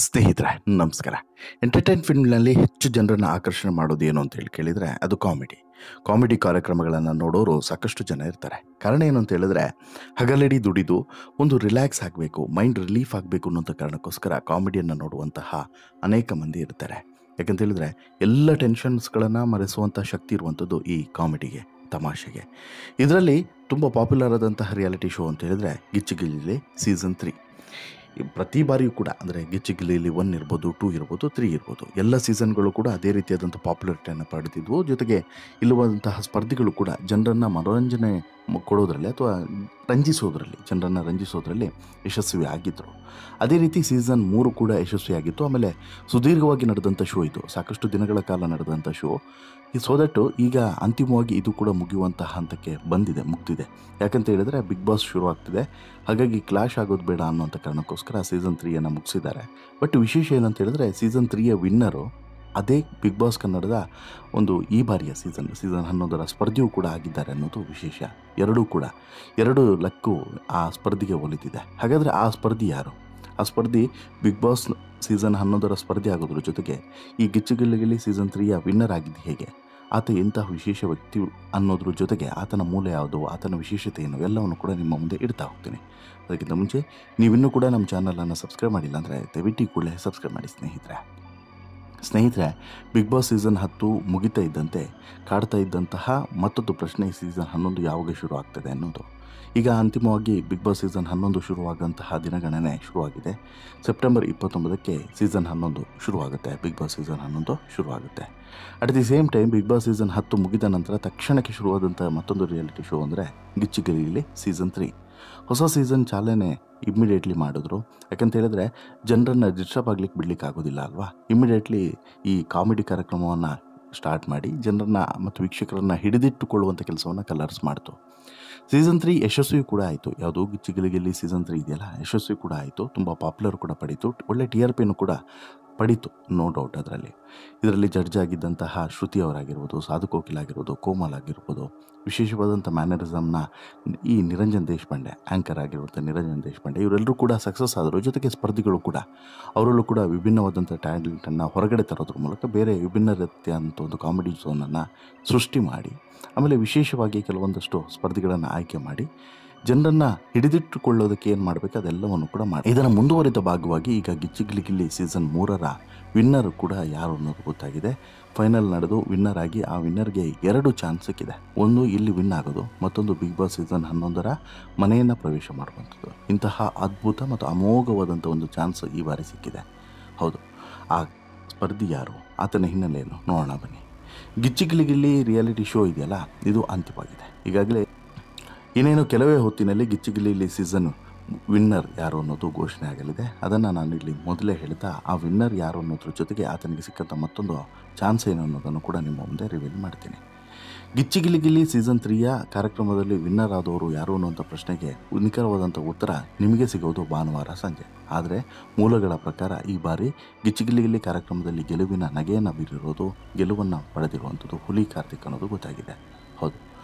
ಸ್ನೇಹಿತರೆ ನಮಸ್ಕಾರ. ಎಂಟರ್ಟೈನ್ ಫಿಲ್ಮ್ನಲ್ಲಿ ಹೆಚ್ಚು ಜನರನ್ನು ಆಕರ್ಷಣೆ ಮಾಡೋದು ಏನು ಅಂತ ಹೇಳಿ ಕೇಳಿದರೆ ಅದು ಕಾಮಿಡಿ ಕಾರ್ಯಕ್ರಮಗಳನ್ನು ನೋಡೋರು ಸಾಕಷ್ಟು ಜನ ಇರ್ತಾರೆ. ಕಾರಣ ಏನು ಅಂತ ಹೇಳಿದ್ರೆ ಹಗಲಿಡೀ ದುಡಿದು ಒಂದು ರಿಲ್ಯಾಕ್ಸ್ ಆಗಬೇಕು, ಮೈಂಡ್ ರಿಲೀಫ್ ಆಗಬೇಕು ಅನ್ನೋಂಥ ಕಾರಣಕ್ಕೋಸ್ಕರ ಕಾಮಿಡಿಯನ್ನು ನೋಡುವಂತಹ ಅನೇಕ ಮಂದಿ ಇರ್ತಾರೆ. ಯಾಕಂತ ಹೇಳಿದ್ರೆ ಎಲ್ಲ ಟೆನ್ಷನ್ಸ್ಗಳನ್ನು ಮರೆಸುವಂಥ ಶಕ್ತಿ ಇರುವಂಥದ್ದು ಈ ಕಾಮಿಡಿಗೆ, ತಮಾಷೆಗೆ. ಇದರಲ್ಲಿ ತುಂಬ ಪಾಪ್ಯುಲರ್ ಆದಂತಹ ರಿಯಾಲಿಟಿ ಶೋ ಅಂತ ಹೇಳಿದ್ರೆ ಗಿಚ್ಚಿಗಿಲಿ ಸೀಸನ್ 3. ಪ್ರತಿ ಬಾರಿಯೂ ಕೂಡ ಅಂದರೆ ಗಿಚ್ಚಿಗಿಲಿಯಲ್ಲಿ 1 ಇರ್ಬೋದು, 2 ಇರ್ಬೋದು, 3 ಇರ್ಬೋದು, ಎಲ್ಲ ಸೀಸನ್ಗಳು ಕೂಡ ಅದೇ ರೀತಿಯಾದಂಥ ಪಾಪ್ಯುಲಾರಿಟಿಯನ್ನು ಪಡೆದಿದ್ವು. ಜೊತೆಗೆ ಇಲ್ಲುವಂತಹ ಸ್ಪರ್ಧಿಗಳು ಕೂಡ ಜನರನ್ನು ಮನೋರಂಜನೆ ಕೊಡೋದ್ರಲ್ಲಿ ಅಥವಾ ಜನರನ್ನು ರಂಜಿಸೋದ್ರಲ್ಲಿ ಯಶಸ್ವಿ ಆಗಿದ್ದರು. ಅದೇ ರೀತಿ ಸೀಸನ್ 3 ಕೂಡ ಯಶಸ್ವಿಯಾಗಿತ್ತು. ಆಮೇಲೆ ಸುದೀರ್ಘವಾಗಿ ನಡೆದಂಥ ಶೋ ಇದು, ಸಾಕಷ್ಟು ದಿನಗಳ ಕಾಲ ನಡೆದಂಥ ಶೋ. ಸೊ ದಟ್ ಈಗ ಅಂತಿಮವಾಗಿ ಇದು ಕೂಡ ಮುಗಿಯುವಂತಹ ಹಂತಕ್ಕೆ ಮುಗ್ದಿದೆ. ಯಾಕಂತ ಹೇಳಿದರೆ ಬಿಗ್ ಬಾಸ್ ಶುರು ಆಗ್ತಿದೆ, ಹಾಗಾಗಿ ಕ್ಲಾಶ್ ಆಗೋದು ಬೇಡ ಅನ್ನೋಂಥ ಕಾರಣಕ್ಕೋಸ್ಕರ ಸೀಸನ್ 3 ಮುಗಿಸಿದ್ದಾರೆ. ಬಟ್ ವಿಶೇಷ ಏನಂತ ಹೇಳಿದ್ರೆ ಸೀಸನ್ 3 ವಿನ್ನರು ಅದೇ ಬಿಗ್ ಬಾಸ್ ಕನ್ನಡದ ಒಂದು ಈ ಬಾರಿಯ ಸೀಸನ್ 11 ಸ್ಪರ್ಧಿಯೂ ಕೂಡ ಆಗಿದ್ದಾರೆ ಅನ್ನೋದು ವಿಶೇಷ. ಎರಡು ಲಕ್ಕು ಆ ಸ್ಪರ್ಧಿಗೆ ಒಲಿತಿದೆ. ಹಾಗಾದರೆ ಆ ಸ್ಪರ್ಧಿ ಯಾರು? ಆ ಸ್ಪರ್ಧಿ ಬಿಗ್ ಬಾಸ್ ಸೀಸನ್ 11 ಸ್ಪರ್ಧಿ ಆಗೋದ್ರ ಜೊತೆಗೆ ಈ ಗಿಚ್ಚಿಗಿಲಿಗಿಲಿ ಸೀಸನ್ 3 ವಿನ್ನರ್ ಆಗಿದ್ದು ಹೇಗೆ, ಆತ ಎಂತಹ ವಿಶೇಷ ವ್ಯಕ್ತಿ ಅನ್ನೋದ್ರ ಜೊತೆಗೆ ಆತನ ಮೂಲ ಯಾವುದು, ಆತನ ವಿಶೇಷತೆ ಏನು, ಎಲ್ಲವನ್ನು ಕೂಡ ನಿಮ್ಮ ಮುಂದೆ ಇಡ್ತಾ ಹೋಗ್ತೀನಿ. ಅದಕ್ಕಿಂತ ಮುಂಚೆ ನೀವಿನ್ನೂ ಕೂಡ ನಮ್ಮ ಚಾನಲನ್ನು ಸಬ್ಸ್ಕ್ರೈಬ್ ಮಾಡಿಲ್ಲ ಅಂದರೆ ದಯವಿಟ್ಟು ಕೂಡಲೇ ಸಬ್ಸ್ಕ್ರೈಬ್ ಮಾಡಿ ಸ್ನೇಹಿತರೆ. ಬಿಗ್ ಬಾಸ್ ಸೀಸನ್ 10 ಮುಗಿತಾ ಇದ್ದಂತೆ ಕಾಡ್ತಾ ಇದ್ದಂತಹ ಮತ್ತೊಂದು ಪ್ರಶ್ನೆ, ಸೀಸನ್ 11 ಯಾವಾಗ ಶುರು ಆಗ್ತದೆ ಅನ್ನೋದು. ಈಗ ಅಂತಿಮವಾಗಿ ಬಿಗ್ ಬಾಸ್ ಸೀಸನ್ 11 ಶುರುವಾಗಂತಹ ದಿನಗಣನೆ ಶುರುವಾಗಿದೆ. ಸೆಪ್ಟೆಂಬರ್ 29ಕ್ಕೆ ಸೀಸನ್ 11 ಶುರುವಾಗುತ್ತೆ. ಬಿಗ್ ಬಾಸ್ ಸೀಸನ್ 11 ಶುರುವಾಗುತ್ತೆ. At the same time Bigg Boss season 10 ಮುಗಿದ ನಂತರ ತಕ್ಷಣಕ್ಕೆ ಶುರುವಾದಂಥ ಮತ್ತೊಂದು ರಿಯಾಲಿಟಿ ಶೋ ಅಂದರೆ ಗಿಚ್ಚಿಗಿಲಿಯಲ್ಲಿ ಸೀಸನ್ 3. ಹೊಸ ಸೀಸನ್ ಚಾಲನೆ ಇಮ್ಮಿಡಿಯೇಟ್ಲಿ ಮಾಡಿದ್ರು. ಯಾಕಂತ ಹೇಳಿದ್ರೆ ಜನರನ್ನು ಡಿಸ್ಟರ್ಬ್ ಆಗ್ಲಿಕ್ಕೆ ಬಿಡ್ಲಿಕ್ಕೆ ಆಗೋದಿಲ್ಲ ಅಲ್ವಾ. ಇಮ್ಮಿಡಿಯೇಟ್ಲಿ ಈ ಕಾಮಿಡಿ ಕಾರ್ಯಕ್ರಮವನ್ನು ಸ್ಟಾರ್ಟ್ ಮಾಡಿ ಜನರನ್ನು ಮತ್ತು ವೀಕ್ಷಕರನ್ನು ಹಿಡಿದಿಟ್ಟುಕೊಳ್ಳುವಂಥ ಕೆಲಸವನ್ನು ಕಲರ್ಸ್ ಮಾಡ್ತು. ಸೀಸನ್ 3 ಯಶಸ್ವಿ ಕೂಡ ಆಯಿತು. ಯಾವುದು ಗಿಚ್ಚಿಗಿಲಿಗಿಲಿ ಸೀಸನ್ 3 ಇದೆಯಲ್ಲ, ಯಶಸ್ವಿ ಕೂಡ ಆಯಿತು. ತುಂಬ ಪಾಪ್ಯುಲರ್ ಕೂಡ ಪಡೀತು. ಒಳ್ಳೆ TRPನೂ ಕೂಡ ಪಡೀತು, ನೋ ಡೌಟ್. ಇದರಲ್ಲಿ ಜಡ್ಜ್ ಆಗಿದ್ದಂತಹ ಶ್ರುತಿ ಅವರಾಗಿರ್ಬೋದು, ಸಾಧು ಕೋಕಿಲ್ ಆಗಿರ್ಬೋದು, ಕೋಮಲ್ ಆಗಿರ್ಬೋದು, ವಿಶೇಷವಾದಂಥ ಮ್ಯಾನರಿಸಮ್ನ ಈ ನಿರಂಜನ್ ದೇಶಪಾಂಡೆ, ಆ್ಯಂಕರ್ ಆಗಿರುವಂಥ ನಿರಂಜನ್ ದೇಶಪಾಂಡೆ, ಇವರೆಲ್ಲರೂ ಕೂಡ ಸಕ್ಸಸ್ ಆದರು. ಜೊತೆಗೆ ಸ್ಪರ್ಧಿಗಳು ಕೂಡ ಅವರಲ್ಲೂ ಕೂಡ ವಿಭಿನ್ನವಾದಂಥ ಟ್ಯಾಲೆಂಟನ್ನು ಹೊರಗಡೆ ತರೋದ್ರ ಮೂಲಕ ಬೇರೆ ವಿಭಿನ್ನ ರೀತಿಯ ಅಂತ ಒಂದು ಕಾಮಿಡಿ ಝೋನನ್ನು ಸೃಷ್ಟಿ ಮಾಡಿ, ಆಮೇಲೆ ವಿಶೇಷವಾಗಿ ಕೆಲವೊಂದಷ್ಟು ಸ್ಪರ್ಧಿಗಳನ್ನು ಆಯ್ಕೆ ಮಾಡಿ ಜನರನ್ನು ಹಿಡಿದಿಟ್ಟುಕೊಳ್ಳೋದಕ್ಕೆ ಏನು ಮಾಡಬೇಕು ಅದೆಲ್ಲವನ್ನು ಕೂಡ ಮಾಡಿ. ಇದರ ಮುಂದುವರಿದ ಭಾಗವಾಗಿ ಈಗ ಗಿಚ್ಚಿಗಿಲಿಗಿಲಿ ಸೀಸನ್ 3 ವಿನ್ನರ್ ಕೂಡ ಯಾರು ಅನ್ನೋದು ಗೊತ್ತಾಗಿದೆ. ಫೈನಲ್ ನಡೆದು ವಿನ್ನರ್ ಆಗಿ ಆ ವಿನ್ನರ್ಗೆ 2 ಚಾನ್ಸ್ ಸಿಕ್ಕಿದೆ. ಒಂದು ಇಲ್ಲಿ ವಿನ್ ಆಗೋದು, ಮತ್ತೊಂದು ಬಿಗ್ ಬಾಸ್ ಸೀಸನ್ 11 ಮನೆಯನ್ನು ಪ್ರವೇಶ ಮಾಡುವಂಥದ್ದು. ಇಂತಹ ಅದ್ಭುತ ಮತ್ತು ಅಮೋಘವಾದಂಥ ಒಂದು ಚಾನ್ಸ್ ಈ ಬಾರಿ ಸಿಕ್ಕಿದೆ. ಹೌದು, ಆ ಸ್ಪರ್ಧಿ ಯಾರು, ಆತನ ಹಿನ್ನೆಲೆ ಏನು ನೋಡೋಣ ಬನ್ನಿ. ಗಿಚ್ಚಿಗಿಲಿಗಿಲಿ ರಿಯಾಲಿಟಿ ಶೋ ಇದೆಯಲ್ಲ, ಇದು ಅಂತಿಮವಾಗಿದೆ. ಈಗಾಗಲೇ ಇನ್ನೇನು ಕೆಲವೇ ಹೊತ್ತಿನಲ್ಲಿ ಗಿಚ್ಚಿಗಿಲಿಲಿ ಸೀಸನ್ ವಿನ್ನರ್ ಯಾರು ಅನ್ನೋದು ಘೋಷಣೆ ಆಗಲಿದೆ. ಅದನ್ನು ನಾನು ಇಲ್ಲಿ ಮೊದಲೇ ಹೇಳ್ತಾ ಆ ವಿನ್ನರ್ ಯಾರು ಅನ್ನೋದ್ರ ಜೊತೆಗೆ ಆತನಿಗೆ ಸಿಕ್ಕಂಥ ಮತ್ತೊಂದು ಚಾನ್ಸ್ ಏನು ಅನ್ನೋದನ್ನು ಕೂಡ ನಿಮ್ಮ ಮುಂದೆ ರಿವೀಲ್ ಮಾಡ್ತೀನಿ. ಗಿಚ್ಚಿಗಿಲಿಗಿಲಿ ಸೀಸನ್ 3 ಕಾರ್ಯಕ್ರಮದಲ್ಲಿ ವಿನ್ನರ್ ಆದವರು ಯಾರು ಅನ್ನುವಂಥ ಪ್ರಶ್ನೆಗೆ ನಿಖರವಾದಂಥ ಉತ್ತರ ನಿಮಗೆ ಸಿಗೋದು ಭಾನುವಾರ ಸಂಜೆ. ಆದರೆ ಮೂಲಗಳ ಪ್ರಕಾರ ಈ ಬಾರಿ ಗಿಚ್ಚಿಗಿಲಿಗಿಲಿ ಕಾರ್ಯಕ್ರಮದಲ್ಲಿ ಗೆಲುವಿನ ನಗೆಯನ್ನು ಬೀರಿರೋದು, ಗೆಲುವನ್ನು ಪಡೆದಿರುವಂಥದ್ದು ಹುಲಿ ಕಾರ್ತಿಕ್ ಅನ್ನೋದು ಗೊತ್ತಾಗಿದೆ. ಹೌದು,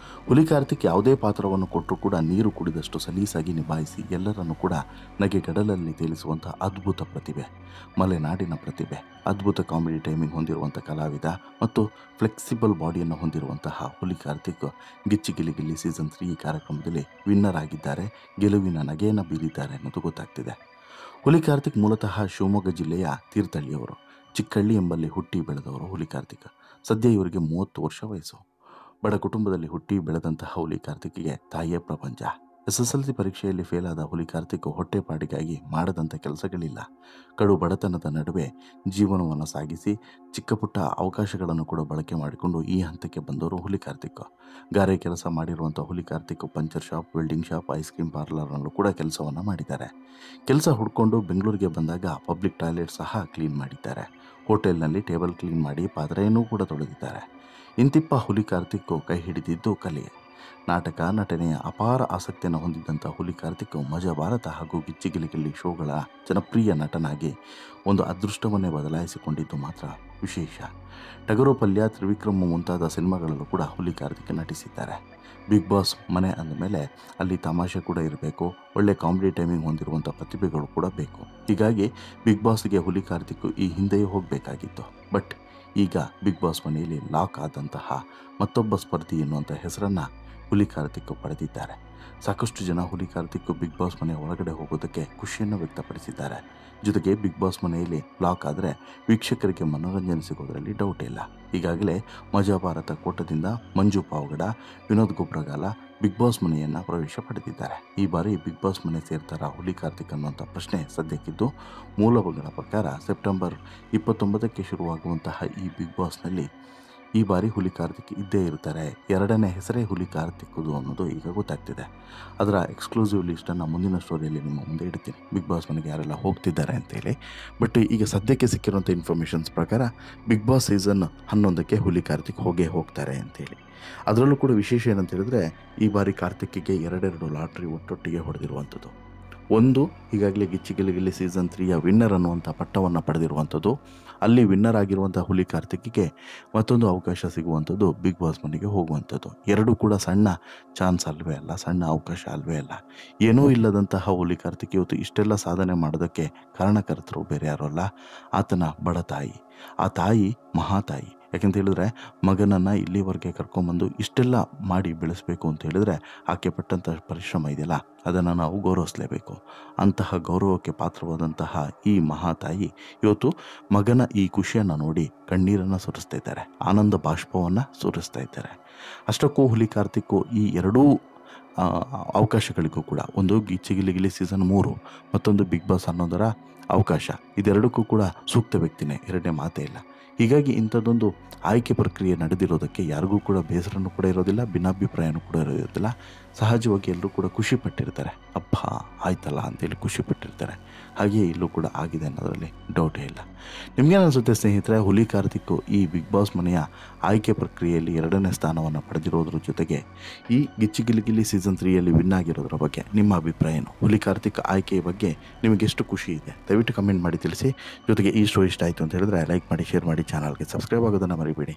ಹುಲಿ ಕಾರ್ತಿಕ್ ಯಾವುದೇ ಪಾತ್ರವನ್ನು ಕೊಟ್ಟರೂ ಕೂಡ ನೀರು ಕುಡಿದಷ್ಟು ಸಲೀಸಾಗಿ ನಿಭಾಯಿಸಿ ಎಲ್ಲರನ್ನು ಕೂಡ ನಗೆಗಡಲಲ್ಲಿ ತೇಲಿಸುವಂಥ ಅದ್ಭುತ ಪ್ರತಿಭೆ, ಮಲೆನಾಡಿನ ಪ್ರತಿಭೆ, ಅದ್ಭುತ ಕಾಮಿಡಿ ಟೈಮಿಂಗ್ ಹೊಂದಿರುವಂಥ ಕಲಾವಿದ ಮತ್ತು ಫ್ಲೆಕ್ಸಿಬಲ್ ಬಾಡಿಯನ್ನು ಹೊಂದಿರುವಂತಹ ಹುಲಿ ಕಾರ್ತಿಕ್ ಗಿಚ್ಚಿಗಿಲಿಗಿಲಿ ಸೀಸನ್ 3 ಕಾರ್ಯಕ್ರಮದಲ್ಲಿ ವಿನ್ನರ್ ಆಗಿದ್ದಾರೆ, ಗೆಲುವಿನ ನಗೆಯನ್ನು ಬೀರಿದ್ದಾರೆ ಅನ್ನೋದು ಗೊತ್ತಾಗ್ತಿದೆ. ಹುಲಿ ಕಾರ್ತಿಕ್ ಮೂಲತಃ ಶಿವಮೊಗ್ಗ ಜಿಲ್ಲೆಯ ತೀರ್ಥಹಳ್ಳಿಯವರು. ಚಿಕ್ಕಹಳ್ಳಿ ಎಂಬಲ್ಲಿ ಹುಟ್ಟಿ ಬೆಳೆದವರು ಹುಲಿ ಕಾರ್ತಿಕ್. ಸದ್ಯ ಇವರಿಗೆ 30 ವರ್ಷ ವಯಸ್ಸು. ಬಡ ಕುಟುಂಬದಲ್ಲಿ ಹುಟ್ಟಿ ಬೆಳೆದಂತಹ ಹುಲಿ ಕಾರ್ತಿಕ್ಗೆ ತಾಯಿಯೇ ಪ್ರಪಂಚ. SSLC ಪರೀಕ್ಷೆಯಲ್ಲಿ ಫೇಲ್ ಆದ ಹುಲಿ ಕಾರ್ತಿಕ್ ಹೊಟ್ಟೆಪಾಡಿಗಾಗಿ ಮಾಡದಂಥ ಕೆಲಸಗಳಿಲ್ಲ. ಕಡು ಬಡತನದ ನಡುವೆ ಜೀವನವನ್ನು ಸಾಗಿಸಿ ಚಿಕ್ಕ ಪುಟ್ಟ ಅವಕಾಶಗಳನ್ನು ಕೂಡ ಬಳಕೆ ಮಾಡಿಕೊಂಡು ಈ ಹಂತಕ್ಕೆ ಬಂದವರು ಹುಲಿ ಕಾರ್ತಿಕ್. ಗಾರೆ ಕೆಲಸ ಮಾಡಿರುವಂಥ Huli Karthik puncture shop, welding shop, ice cream ಪಾರ್ಲರ್ನಲ್ಲೂ ಕೂಡ ಕೆಲಸವನ್ನು ಮಾಡಿದ್ದಾರೆ. ಕೆಲಸ ಹುಡ್ಕೊಂಡು ಬೆಂಗಳೂರಿಗೆ ಬಂದಾಗ ಪಬ್ಲಿಕ್ ಟಾಯ್ಲೆಟ್ ಸಹ ಕ್ಲೀನ್ ಮಾಡಿದ್ದಾರೆ. ಹೋಟೆಲ್ನಲ್ಲಿ ಟೇಬಲ್ ಕ್ಲೀನ್ ಮಾಡಿ ಪಾತ್ರೆಯನ್ನೂ ಕೂಡ ತೊಳೆದಿದ್ದಾರೆ. ಇಂತಿಪ್ಪ ಹುಲಿ ಕಾರ್ತಿಕ್ ಕೈ ಹಿಡಿದಿದ್ದು ಕಲೆ. ನಾಟಕ ನಟನೆಯ ಅಪಾರ ಆಸಕ್ತಿಯನ್ನು ಹೊಂದಿದ್ದಂಥ ಹುಲಿ ಕಾರ್ತಿಕ್ ಮಜಾ ಭಾರತ ಹಾಗೂ ಗಿಚ್ಚಿಗಿಲಿಗಿಲ್ಲಿ ಶೋಗಳ ಜನಪ್ರಿಯ ನಟನಾಗಿ ಒಂದು ಅದೃಷ್ಟವನ್ನೇ ಬದಲಾಯಿಸಿಕೊಂಡಿದ್ದು ಮಾತ್ರ ವಿಶೇಷ. ಟಗರು ಪಲ್ಯ, ತ್ರಿವಿಕ್ರಮ ಮುಂತಾದ ಸಿನಿಮಾಗಳಲ್ಲೂ ಕೂಡ ಹುಲಿ ಕಾರ್ತಿಕ್ ನಟಿಸಿದ್ದಾರೆ. ಬಿಗ್ ಬಾಸ್ ಮನೆ ಅಂದಮೇಲೆ ಅಲ್ಲಿ ತಮಾಷೆ ಕೂಡ ಇರಬೇಕು, ಒಳ್ಳೆ ಕಾಮಿಡಿ ಟೈಮಿಂಗ್ ಹೊಂದಿರುವಂಥ ಪ್ರತಿಭೆಗಳು ಕೂಡ ಬೇಕು. ಹೀಗಾಗಿ ಬಿಗ್ ಬಾಸ್ಗೆ ಹುಲಿ ಕಾರ್ತಿಕ್ ಈ ಹಿಂದೆಯೇ ಹೋಗಬೇಕಾಗಿತ್ತು. ಬಟ್ ಈಗ ಬಿಗ್ ಬಾಸ್ ಮನೆಯಲ್ಲಿ ಲಾಕ್ ಆದಂತಹ ಮತ್ತೊಬ್ಬ ಸ್ಪರ್ಧಿ ಎನ್ನುವಂಥ ಹೆಸರನ್ನು ಹುಲಿ ಕಾರ್ತಿಕ್ ಪಡೆದಿದ್ದಾರೆ. ಸಾಕಷ್ಟು ಜನ ಹುಲಿ ಕಾರ್ತಿಕ್ ಬಿಗ್ ಬಾಸ್ ಮನೆ ಒಳಗಡೆ ಹೋಗೋದಕ್ಕೆ ಖುಷಿಯನ್ನು ವ್ಯಕ್ತಪಡಿಸಿದ್ದಾರೆ. ಜೊತೆಗೆ ಬಿಗ್ ಬಾಸ್ ಮನೆಯಲ್ಲಿ ಲಾಕ್ ಆದರೆ ವೀಕ್ಷಕರಿಗೆ ಮನೋರಂಜನೆ ಸಿಗೋದರಲ್ಲಿ ಡೌಟ್ ಇಲ್ಲ. ಈಗಾಗಲೇ ಮಜಾ ಭಾರತ ಕೋಟದಿಂದ ಮಂಜು ಪಾವಗಡ, ವಿನೋದ್ ಗೊಬ್ರಗಾಲ ಬಿಗ್ ಬಾಸ್ ಮನೆಯನ್ನು ಪ್ರವೇಶ ಪಡೆದಿದ್ದಾರೆ. ಈ ಬಾರಿ ಬಿಗ್ ಬಾಸ್ ಮನೆ ಸೇರ್ತಾರ ಹುಲಿ ಕಾರ್ತಿಕ್ ಅನ್ನುವಂಥ ಪ್ರಶ್ನೆ ಸದ್ಯಕ್ಕಿದ್ದು, ಮೂಲಗಳ ಪ್ರಕಾರ ಸೆಪ್ಟೆಂಬರ್ 29ಕ್ಕೆ ಶುರುವಾಗುವಂತಹ ಈ ಬಿಗ್ ಬಾಸ್ನಲ್ಲಿ ಈ ಬಾರಿ ಹುಲಿ ಕಾರ್ತಿಕ್ ಇದ್ದೇ ಇರ್ತಾರೆ. ಎರಡನೇ ಹೆಸರೇ ಹುಲಿ ಕಾರ್ತಿಕ್ದು ಅನ್ನೋದು ಈಗ ಗೊತ್ತಾಗ್ತಿದೆ. ಅದರ ಎಕ್ಸ್ಕ್ಲೂಸಿವ್ ಲಿಸ್ಟನ್ನು ಮುಂದಿನ ಸ್ಟೋರಿಯಲ್ಲಿ ನಿಮ್ಮ ಮುಂದೆ ಇಡ್ತೀನಿ, ಬಿಗ್ ಬಾಸ್ ಮನೆಗೆ ಯಾರೆಲ್ಲ ಹೋಗ್ತಿದ್ದಾರೆ ಅಂತೇಳಿ. ಬಟ್ ಈಗ ಸದ್ಯಕ್ಕೆ ಸಿಕ್ಕಿರುವಂಥ ಇನ್ಫಾರ್ಮೇಷನ್ಸ್ ಪ್ರಕಾರ ಬಿಗ್ ಬಾಸ್ ಸೀಸನ್ 11ಕ್ಕೆ ಹುಲಿ ಕಾರ್ತಿಕ್ ಹೋಗ್ತಾರೆ ಅಂತೇಳಿ. ಅದರಲ್ಲೂ ಕೂಡ ವಿಶೇಷ ಏನಂತ ಹೇಳಿದ್ರೆ, ಈ ಬಾರಿ ಕಾರ್ತಿಕ್ಕಿಗೆ ಎರಡೆರಡು ಲಾಟ್ರಿ ಒಟ್ಟೊಟ್ಟಿಗೆ ಹೊಡೆದಿರುವಂಥದ್ದು. ಒಂದು, ಈಗಾಗಲೇ ಗಿಚ್ಚಿಗಿಲಿಗಿಲ್ಲಿ ಸೀಸನ್ 3ಯ ವಿನ್ನರ್ ಅನ್ನುವಂಥ ಪಟ್ಟವನ್ನು ಪಡೆದಿರುವಂಥದ್ದು. ಅಲ್ಲಿ ವಿನ್ನರ್ ಆಗಿರುವಂಥ ಹುಲಿ ಕಾರ್ತಿಕ್ಕಿಗೆ ಮತ್ತೊಂದು ಅವಕಾಶ ಸಿಗುವಂಥದ್ದು ಬಿಗ್ ಬಾಸ್ ಮನೆಗೆ ಹೋಗುವಂಥದ್ದು. ಎರಡೂ ಕೂಡ ಸಣ್ಣ ಚಾನ್ಸ್ ಅಲ್ವೇ ಅಲ್ಲ, ಸಣ್ಣ ಅವಕಾಶ ಅಲ್ವೇ ಅಲ್ಲ. ಏನೂ ಇಲ್ಲದಂತಹ ಹುಲಿ ಕಾರ್ತಿಕ್ ಇವತ್ತು ಇಷ್ಟೆಲ್ಲ ಸಾಧನೆ ಮಾಡೋದಕ್ಕೆ ಕಾರಣಕರ್ತರು ಬೇರೆ ಯಾರೂ ಅಲ್ಲ, ಆತನ ಬಡ ತಾಯಿ. ಆ ತಾಯಿ ಮಹಾತಾಯಿ. ಯಾಕೆಂತ ಹೇಳಿದ್ರೆ, ಮಗನನ್ನು ಇಲ್ಲಿವರೆಗೆ ಕರ್ಕೊಂಬಂದು ಇಷ್ಟೆಲ್ಲ ಮಾಡಿ ಬೆಳೆಸಬೇಕು ಅಂತ ಹೇಳಿದ್ರೆ ಆಕೆ ಪಟ್ಟಂಥ ಪರಿಶ್ರಮ ಇದೆಯಲ್ಲ, ಅದನ್ನು ನಾವು ಗೌರವಿಸಲೇಬೇಕು. ಅಂತಹ ಗೌರವಕ್ಕೆ ಪಾತ್ರವಾದಂತಹ ಈ ಮಹಾತಾಯಿ ಇವತ್ತು ಮಗನ ಈ ಖುಷಿಯನ್ನು ನೋಡಿ ಕಣ್ಣೀರನ್ನು ಸುರಿಸ್ತಾ ಇದ್ದಾರೆ, ಆನಂದ ಬಾಷ್ಪವನ್ನು ಸುರಿಸ್ತಾ ಇದ್ದಾರೆ. ಅಷ್ಟಕ್ಕೂ ಹುಲಿ ಕಾರ್ತಿಕ್ಕು ಈ ಎರಡೂ ಅವಕಾಶಗಳಿಗೂ ಕೂಡ, ಒಂದು ಗಿಚ್ಚಿಗಿಲಿಗಿಲಿ ಸೀಸನ್ 3, ಮತ್ತೊಂದು ಬಿಗ್ ಬಾಸ್ 11ರ ಅವಕಾಶ, ಇದೆರಡಕ್ಕೂ ಕೂಡ ಸೂಕ್ತ ವ್ಯಕ್ತಿನೇ, ಎರಡನೇ ಮಾತೇ ಇಲ್ಲ. ಹೀಗಾಗಿ ಇಂಥದ್ದೊಂದು ಆಯ್ಕೆ ಪ್ರಕ್ರಿಯೆ ನಡೆದಿರೋದಕ್ಕೆ ಯಾರಿಗೂ ಕೂಡ ಬೇಸರನೂ ಕೂಡ ಇರೋದಿಲ್ಲ, ಭಿನ್ನಾಭಿಪ್ರಾಯನೂ ಕೂಡ ಇರೋದಿಲ್ಲ. ಸಹಜವಾಗಿ ಎಲ್ಲರೂ ಕೂಡ ಖುಷಿ ಪಟ್ಟಿರ್ತಾರೆ, ಅಬ್ಬ ಆಯ್ತಲ್ಲ ಅಂತೇಳಿ ಖುಷಿ ಪಟ್ಟಿರ್ತಾರೆ. ಹಾಗೆಯೇ ಇಲ್ಲೂ ಕೂಡ ಆಗಿದೆ ಅನ್ನೋದರಲ್ಲಿ ಡೌಟೇ ಇಲ್ಲ. ನಿಮಗೇನು ಅನಿಸುತ್ತೆ ಸ್ನೇಹಿತರೆ, ಹುಲಿ ಕಾರ್ತಿಕ್ ಈ ಬಿಗ್ ಬಾಸ್ ಮನೆಯ ಆಯ್ಕೆ ಪ್ರಕ್ರಿಯೆಯಲ್ಲಿ ಎರಡನೇ ಸ್ಥಾನವನ್ನು ಪಡೆದಿರೋದ್ರ ಜೊತೆಗೆ ಈ ಗಿಚ್ಚಿಗಿಲಿಗಿಲಿ ಸೀಸನ್ 3ಯಲ್ಲಿ ವಿನ್ ಆಗಿರೋದ್ರ ಬಗ್ಗೆ ನಿಮ್ಮ ಅಭಿಪ್ರಾಯ ಏನು? ಹುಲಿ ಕಾರ್ತಿಕ್ ಆಯ್ಕೆಯ ಬಗ್ಗೆ ನಿಮಗೆ ಎಷ್ಟು ಖುಷಿ ಇದೆ? ದಯವಿಟ್ಟು ಕಮೆಂಟ್ ಮಾಡಿ ತಿಳಿಸಿ. ಜೊತೆಗೆ ಈ ಶೋ ಇಷ್ಟ ಆಯಿತು ಅಂತ ಹೇಳಿದ್ರೆ ಲೈಕ್ ಮಾಡಿ, ಶೇರ್ ಮಾಡಿ, ಚಾನಲ್ಗೆ ಸಬ್ಸ್ಕ್ರೈಬ್ ಆಗೋದನ್ನು ಮರಿಬೇಡಿ.